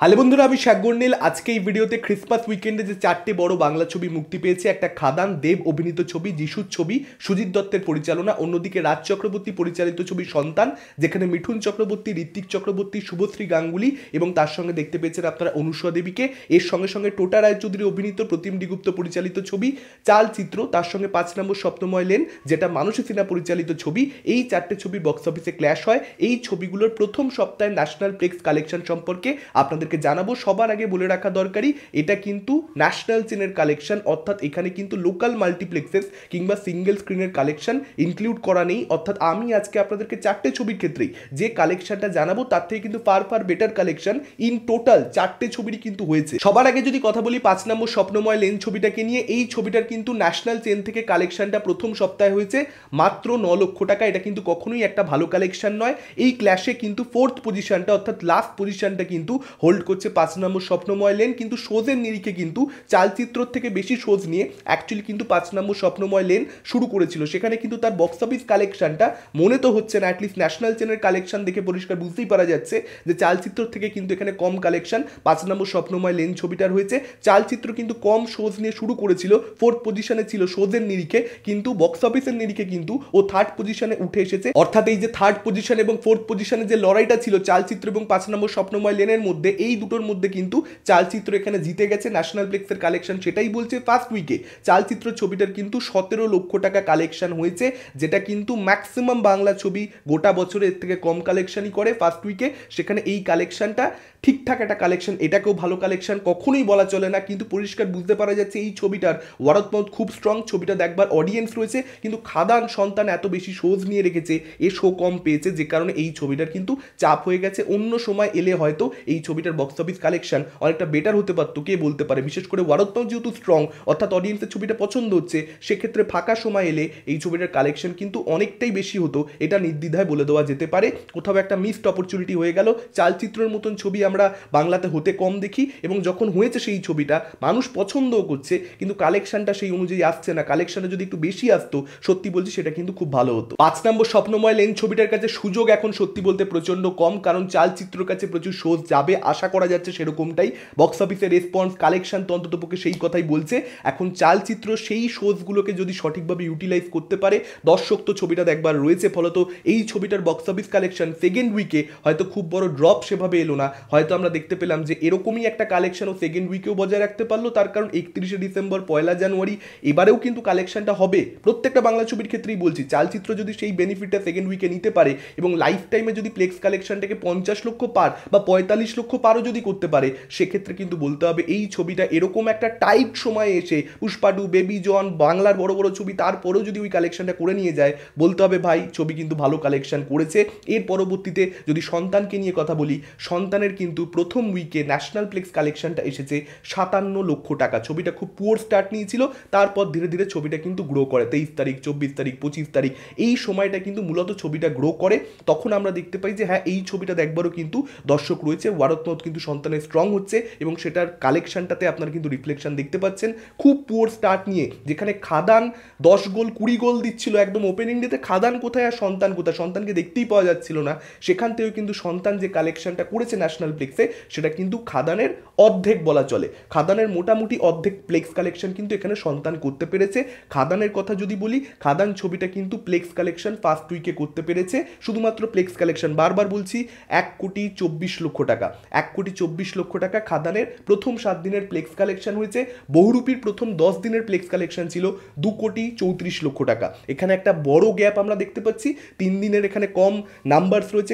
Hello বন্ধুরা, আমি শাকগর্নিল। আজকে এই ভিডিওতে ক্রিসমাস উইকেন্ডে যে চারটে বড় বাংলা ছবি মুক্তি পেয়েছে, একটা খাদান, দেব অভিনীত ছবি, যিশুর ছবি সুজিত দত্তের পরিচালনা, অন্যদিকে রাজ চক্রবর্তী পরিচালিত ছবি সন্তান, যেখানে মিঠুন চক্রবর্তী, ঋত্বিক চক্রবর্তী, শুভশ্রী গাঙ্গুলি এবং তার সঙ্গে দেখতে পেয়েছেন আপনারা অনুসয়া দেবীকে। এর সঙ্গে সঙ্গে টোটা রায়চৌধুরী অভিনীত, প্রতিম দিগুপ্ত পরিচালিত ছবি চালচিত্র, তার সঙ্গে 5 নম্বর স্বপ্নময় লেন, যেটা মানসী সিনহা পরিচালিত ছবি। এই চারটে ছবি বক্স অফিসে ক্ল্যাশ হয়। এই ছবিগুলোর প্রথম সপ্তাহে ন্যাশনাল প্লেক্স কালেকশন সম্পর্কে আপনাদেরকে জানাবো। সবার আগে বলে রাখা দরকারি, এটা কিন্তু ন্যাশনাল চেনের কালেকশন, অর্থাৎ এখানে কিন্তু লোকাল মাল্টিপ্লেক্সেস কিংবা সিঙ্গেল স্ক্রিনের কালেকশন ইনক্লুড করা নেই। অর্থাৎ আমি আজকে আপনাদেরকে চারটে ছবির ক্ষেত্রেই যে কালেকশনটা জানাবো তার থেকে কিন্তু far better collection in total চারটে ছবিরই কিন্তু হয়েছে। সবার আগে যদি কথা বলি 5 নম্বর স্বপ্নময় লেন ছবিটাকে নিয়ে, এই ছবিটার কিন্তু ন্যাশনাল চেন থেকে কালেকশনটা প্রথম সপ্তাহে হয়েছে মাত্র 9 লক্ষ টাকা। এটা কিন্তু কখনোই একটা ভালো কালেকশন নয়। এই ক্ল্যাশে কিন্তু ফোর্থ পজিশনটা অর্থাৎ লাস্ট পজিশনটা কিন্তু হোল্ড করছে 5 নম্বর স্বপ্নময় লেন। কিন্তু শোজের নিরিখে কিন্তু চালচিত্র থেকে বেশি শোজ নিয়ে অ্যাকচুয়ালি কিন্তু 5 নম্বর স্বপ্নময় লেন শুরু করেছিল। সেখানে কিন্তু তার বক্স অফিস কালেকশনটা মনে তো হচ্ছে না, অ্যাটলিস্ট ন্যাশনাল চেনের কালেকশন দেখে পরিষ্কার বুঝতেই পারা যাচ্ছে যে চালচিত্র থেকে কিন্তু এখানে কম কালেকশন 5 নম্বর স্বপ্নময় লেন ছবিটার হয়েছে। চালচিত্র কিন্তু কম শোজ নিয়ে শুরু করেছিল, ফোর্থ পজিশনে ছিল শোজের নিরিখে, কিন্তু বক্স অফিসের নিরিখে কিন্তু ও থার্ড পজিশনে উঠে এসেছে। অর্থাৎ এই যে থার্ড পজিশন এবং ফোর্থ পজিশনে যে লড়াইটা ছিল চালচিত্র এবং 5 নম্বর স্বপ্নময় লেনের মধ্যে, এই দুটোর মধ্যে কিন্তু চালচিত্র এখানে জিতে গেছে। ন্যাশনাল প্লেক্সের কালেকশন সেটাই বলছে। ফার্স্ট উইকে চালচিত্র ছবিটার কিন্তু 17 লক্ষ টাকা কালেকশন হয়েছে, যেটা কিন্তু ম্যাক্সিমাম বাংলা ছবি গোটা বছরে এর থেকে কম কালেকশনই করে ফার্স্ট উইকে। সেখানে এই কালেকশনটা ঠিকঠাক একটা কালেকশন, এটাকেও ভালো কালেকশন কখনোই বলা চলে না, কিন্তু পরিষ্কার বুঝতে পারা যাচ্ছে এই ছবিটার ওয়ার্ড অফ মাউথ খুব স্ট্রং। ছবিটা দেখবার অডিয়েন্স রয়েছে, কিন্তু খাদান সন্তান এত বেশি শোজ নিয়ে রেখেছে, এ শো কম পেয়েছে, যে কারণে এই ছবিটার কিন্তু চাপ হয়ে গেছে। অন্য সময় এলে হয়তো এই ছবিটার বক্স অফিস কালেকশন অনেকটা বেটার হতে পারতো, কে বলতে পারে। বিশেষ করে ওয়ার্ড অফ মাউথ যেহেতু স্ট্রং, অর্থাৎ অডিয়েন্সের ছবিটা পছন্দ হচ্ছে, সেক্ষেত্রে ফাঁকা সময় এলে এই ছবিটার কালেকশন কিন্তু অনেকটাই বেশি হতো, এটা নির্দ্বিধায় বলে দেওয়া যেতে পারে। কোথাও একটা মিসড অপরচুনিটি হয়ে গেল। চালচিত্রের মতন ছবি আমরা বাংলাতে হতে কম দেখি, এবং যখন হয়েছে সেই ছবিটা মানুষ পছন্দও করছে, কিন্তু কালেকশনটা সেই অনুযায়ী আসছে না। কালেকশনটা যদি একটু বেশি আসতো, সত্যি বলছি সেটা কিন্তু খুব ভালো হতো। 5 নম্বর স্বপ্নময় লেন ছবিটার কাছে সুযোগ এখন সত্যি বলতে প্রচন্ড কম, কারণ চালচিত্রের কাছে প্রচুর শোজ যাবে, আশা করা যাচ্ছে সেরকমটাই। বক্স অফিসের রেসপন্স, কালেকশন তো অন্ততপক্ষে সেই কথাই বলছে। এখন চালচিত্র সেই শোজগুলোকে যদি সঠিকভাবে ইউটিলাইজ করতে পারে, দর্শক তো ছবিটা দেখবার রয়েছে, ফলত এই ছবিটার বক্স অফিস কালেকশন সেকেন্ড উইকে হয়তো খুব বড় ড্রপ সেভাবে এলো না, হয়তো আমরা দেখতে পেলাম যে এরকমই একটা কালেকশন ও সেকেন্ড উইকেও বজায় রাখতে পারলো। তার কারণ 31শে ডিসেম্বর, 1 জানুয়ারি এবারেও কিন্তু কালেকশনটা হবে। প্রত্যেকটা বাংলা ছবির ক্ষেত্রেই বলছি, চালচিত্র যদি সেই বেনিফিটটা সেকেন্ড উইকে নিতে পারে এবং লাইফ টাইমে যদি প্লেক্স কালেকশনটাকে 50 লক্ষ পার বা 45 লক্ষ পারও যদি করতে পারে, সেক্ষেত্রে কিন্তু বলতে হবে এই ছবিটা এরকম একটা টাইট সময়ে এসে, পুষ্পা 2, বেবি জন, বাংলার বড় বড় ছবি, তারপরেও যদি ওই কালেকশনটা করে নিয়ে যায়, বলতে হবে ভাই ছবি কিন্তু ভালো কালেকশন করেছে। এর পরবর্তীতে যদি সন্তানকে নিয়ে কথা বলি, সন্তানের কিন্তু প্রথম উইকে ন্যাশনাল প্লেক্স কালেকশনটা এসেছে 57 লক্ষ টাকা। ছবিটা খুব পুয়ার স্টার্ট নিয়েছিল, তারপর ধীরে ধীরে ছবিটা কিন্তু গ্রো করে। 23 তারিখ, 24 তারিখ, 25 তারিখ এই সময়টা কিন্তু মূলত ছবিটা গ্রো করে। তখন আমরা দেখতে পাই যে হ্যাঁ, এই ছবিটা দেখবারও কিন্তু দর্শক রয়েছে। ওয়ার্ড অফ মাউথ কিন্তু সন্তানের স্ট্রং হচ্ছে, এবং সেটার কালেকশনটাতে আপনারা কিন্তু রিফ্লেকশন দেখতে পাচ্ছেন। খুব পুয়ার স্টার্ট নিয়ে, যেখানে খাদান 10 গোল 20 গোল দিচ্ছিল একদম ওপেনিং ডেতে, খাদান কোথায় আর সন্তান কোথায়, সন্তানকে দেখতেই পাওয়া যাচ্ছিল না। সেখান থেকেও কিন্তু সন্তান যে কালেকশনটা করেছে ন্যাশনাল প্লেক্সে, সেটা কিন্তু খাদানের অর্ধেক বলা চলে। খাদানের মোটামুটি অর্ধেক প্লেক্স কালেকশন কিন্তু এখানে সন্তান করতে পেরেছে। খাদানের কথা যদি বলি, খাদান ছবিটা কিন্তু প্লেক্স কালেকশন ফার্স্ট উইকে করতে পেরেছে। শুধুমাত্র প্লেক্স কালেকশন, বারবার বলছি, 1,24,00,000 টাকা, 1,24,00,000 টাকা খাদানের প্রথম 7 দিনের প্লেক্স কালেকশন হয়েছে। বহুরূপীর প্রথম 10 দিনের প্লেক্স কালেকশন ছিল 2,34,00,000 টাকা। এখানে একটা বড় গ্যাপ আমরা দেখতে পাচ্ছি। 3 দিনের এখানে কম নাম্বারস রয়েছে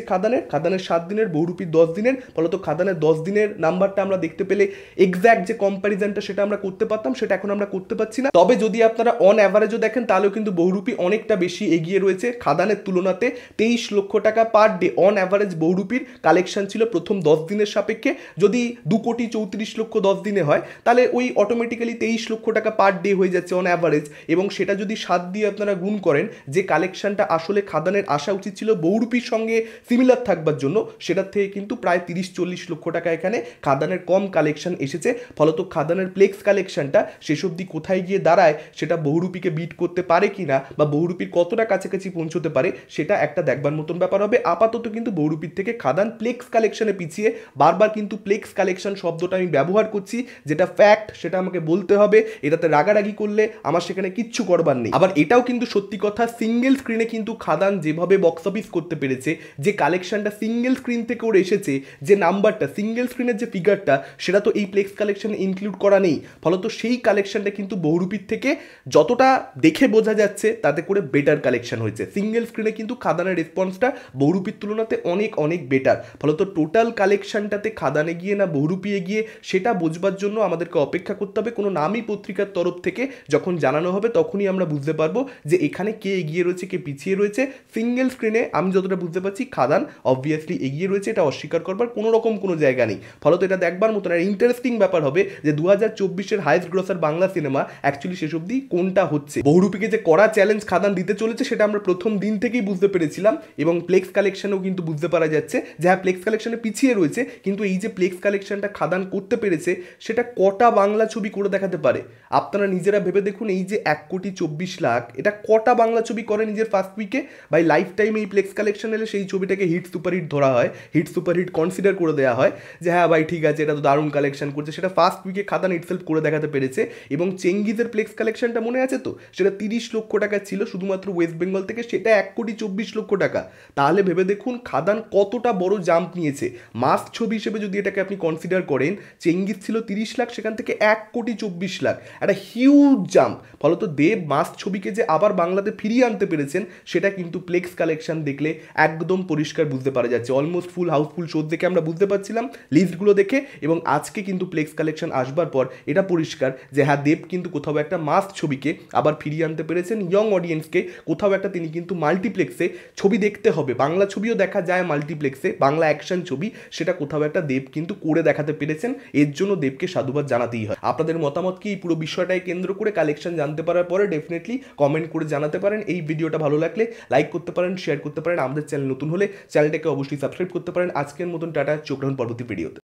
খাদানের 7 দিনের, বহুরূপীর 10 দিনের, ফলত খাদানের 10 দিনের নাম্বারটা আমরা দেখতে পেলে এক্স্যাক্ট যে কম্প্যারিজনটা সেটা আমরা করতে পারতাম, সেটা এখন আমরা করতে পারছি না। তবে যদি আপনারা অন অ্যাভারেজও দেখেন, তাহলেও কিন্তু বহুরূপী অনেকটা বেশি এগিয়ে রয়েছে খাদানের তুলনাতে। 23 লক্ষ টাকা পার ডে অন অ্যাভারেজ বহুরূপীর কালেকশন ছিল প্রথম 10 দিনের সাপেক্ষে। যদি 2,34,00,000 10 দিনে হয়, তাহলে ওই অটোমেটিক্যালি 23 লক্ষ টাকা পার ডে হয়ে যাচ্ছে অন অ্যাভারেজ। এবং সেটা যদি 7 দিয়ে আপনারা গুণ করেন, যে কালেকশনটা আসলে খাদানের আসা উচিত ছিল বহুরূপীর সঙ্গে সিমিলার থাকবার জন্য, সেটার থেকে কিন্তু প্রায় 30-40 লক্ষ টাকা এখানে খাদানের কম কালেকশন এসেছে। ফলত খাদানের প্লেক্স কালেকশনটা শেষ অবধি কোথায় গিয়ে দাঁড়ায় সেটা বহুরূপীকে বিট করতে পারে কিনা বা বহুরূপীর কতটা কাছাকাছি পৌঁছতে পারে সেটা একটা দেখবার মতন ব্যাপার হবে। আপাতত কিন্তু বহুরূপীর থেকে খাদান প্লেক্স কালেকশনে পিছিয়ে। বারবার কিন্তু প্লেক্স কালেকশন শব্দটা আমি ব্যবহার করছি, যেটা ফ্যাক্ট সেটা আমাকে বলতে হবে। এটাতে রাগারাগি করলে আমার সেখানে কিচ্ছু করবার নেই। আবার এটাও কিন্তু সত্যি কথা, সিঙ্গেল স্ক্রিনে কিন্তু খাদান যেভাবে বক্স অফিস করতে পেরেছে, যে কালেকশনটা সিঙ্গেল স্ক্রিন থেকে ওর এসেছে, যে নাম্বারটা সিঙ্গেল স্ক্রিনের যে ফিগারটা সেটা তো এই প্লেক্স কালেকশনে ইনক্লুড করা নেই। ফলত সেই কালেকশনটা কিন্তু বহুরূপীর থেকে যতটা দেখে বোঝা যাচ্ছে তাতে করে বেটার কালেকশন হয়েছে। সিঙ্গেল স্ক্রিনে কিন্তু খাদানের রেসপন্সটা বহুরূপীর তুলনাতে অনেক অনেক বেটার। ফলত টোটাল কালেকশনটাতে খাদানে গিয়ে না বহুরূপী এগিয়ে সেটা বোঝবার জন্য আমাদেরকে অপেক্ষা করতে হবে। কোনো নামী পত্রিকার তরফ থেকে যখন জানানো হবে তখনই আমরা বুঝতে পারবো যে এখানে কে এগিয়ে রয়েছে কে পিছিয়ে রয়েছে। সিঙ্গেল স্ক্রিনে আমি যতটা বুঝতে পারছি খাদান অবভিয়াসলি এগিয়ে রয়েছে, এটা অস্বীকার করবার কোনো রকম কোনো জায়গা নেই। ফলত এটা দেখবার মতন আর ইন্টারেস্টিং ব্যাপার হবে যে 2024-এর highest grosser Bangla cinema actually শেষ অবধি কোনটা হচ্ছে। বহুরূপীকে যে কড়া চ্যালেঞ্জ খাদান দিতে চলেছে সেটা আমরা প্রথম দিন থেকেই বুঝতে পেরেছিলাম এবং প্লেক্স কালেকশনেও কিন্তু বুঝতে পারা যাচ্ছে যে হ্যাঁ প্লেক্স কালেকশনে পিছিয়ে রয়েছে, কিন্তু এই যে প্লেক্স কালেকশনটা খাদান করতে পেরেছে সেটা কটা বাংলা ছবি করে দেখাতে পারে আপনারা নিজেরা ভেবে দেখুন। এই যে 1,24,00,000 এটা কটা বাংলা ছবি করে নিজের ফার্স্ট উইকে? ভাই লাইফ টাইম এই প্লেক্স কালেকশন এলে সেই ছবিটাকে হিট সুপারহিট ধরা হয়, হিট সুপারহিট কনসিডার করে দেওয়া হয় যে হ্যাঁ ভাই ঠিক আছে এটা তো দারুণ কালেকশন করছে। সেটা ফার্স্ট উইকে খাদান ইটসেলফ করে দেখাতে পেরেছে। এবং চেঙ্গিজের প্লেক্স কালেকশনটা মনে আছে তো, সেটা 30 লক্ষ টাকা ছিল শুধুমাত্র ওয়েস্ট বেঙ্গল থেকে, সেটা 1,24,00,000 টাকা। তাহলে ভেবে দেখুন খাদান কতটা বড় জাম্প নিয়েছে। মাস ছবি হিসেবে যদি এটাকে আপনি কনসিডার করেন, চেঙ্গিজ ছিল 30 লাখ, সেখান থেকে 1,24,00,000, একটা হিউজ জাম্প। ফলত দেব মাস ছবিকে যে আবার বাংলাতে ফিরিয়ে আনতে পেরেছেন সেটা কিন্তু প্লেক্স কালেকশন দেখলে একদম পরিষ্কার বুঝতে পারা যাচ্ছে। অলমোস্ট ফুল হাউসফুল শো দেখে আমরা বুঝতে পারছিলাম লিস্টগুলো দেখে, এবং আজকে কিন্তু প্লেক্স কালেকশন আসবার পর এটা পরিষ্কার যে হ্যাঁ দেব কিন্তু কোথাও একটা মাস ছবিকে আবার ফিরিয়ে আনতে পেরেছেন ইয়ং অডিয়েন্সকে। কোথাও একটা তিনি কিন্তু মাল্টিপ্লেক্সে ছবি দেখতে হবে, বাংলা ছবিও দেখা যায় মাল্টিপ্লেক্সে, বাংলা অ্যাকশন ছবি, সেটা কোথাও একটা দেব কিন্তু করে দেখাতে পেরেছেন। এর জন্য দেবকে সাধুবাদ জানাতেই হয়। আপনাদের মতামত কি এই পুরো বিষয়টাকে কেন্দ্র করে কালেকশন জানতে পারার পরে ডেফিনেটলি কমেন্ট করে জানাতে পারেন। এই ভিডিওটা ভালো লাগলে লাইক করতে পারেন, শেয়ার করতে পারেন। আমাদের চ্যানেল নতুন হলে চ্যানেলটাকে অবশ্যই সাবস্ক্রাইব করতে পারেন। আজকের মতন টাটা, চোখ রাখুন পরবর্তী ভিডিওতে।